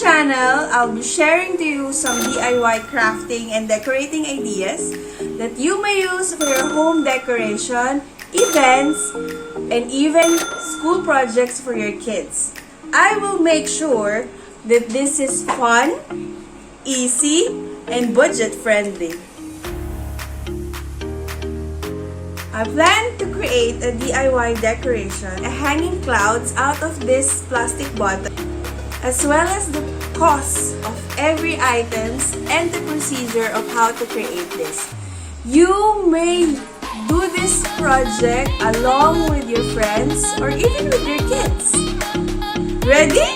channel, I'll be sharing to you some DIY crafting and decorating ideas that you may use for your home decoration, events, and even school projects for your kids. I will make sure that this is fun, easy, and budget-friendly. I plan to create a DIY decoration, a hanging clouds out of this plastic bottle, as well as the cost of every items and the procedure of how to create this. You may do this project along with your friends or even with your kids. Ready?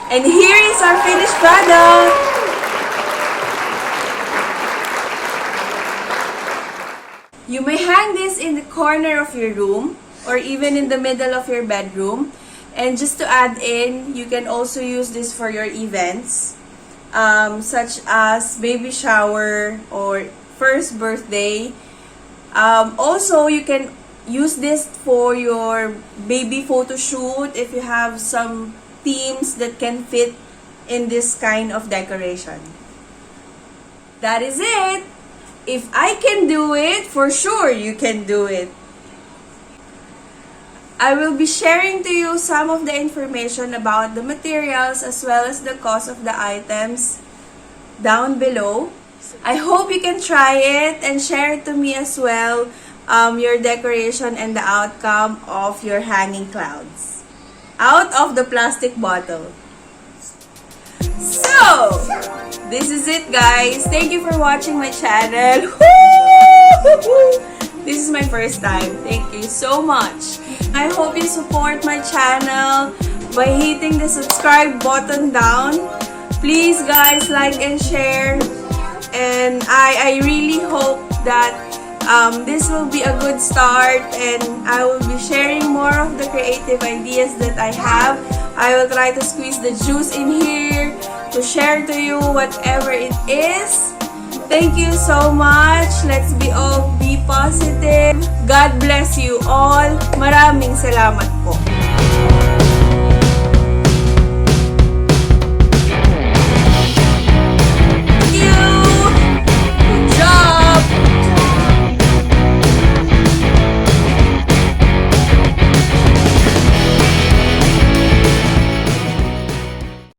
And here is our finished product! You may hang this in the corner of your room or even in the middle of your bedroom. And just to add in, you can also use this for your events, such as baby shower or first birthday. Also, you can use this for your baby photo shoot if you have some themes that can fit in this kind of decoration. That is it! If I can do it, for sure you can do it. I will be sharing to you some of the information about the materials as well as the cost of the items down below. I hope you can try it and share it to me as well, your decoration and the outcome of your hanging clouds out of the plastic bottle. So, this is it, guys. Thank you for watching my channel. This is my first time. Thank you so much. I hope you support my channel by hitting the subscribe button down. Please, guys, like and share. And I really hope that this will be a good start, and I will be sharing more of the creative ideas that I have. I will try to squeeze the juice in here to share to you whatever it is. Thank you so much. Let's be positive. God bless you all. Maraming salamat po.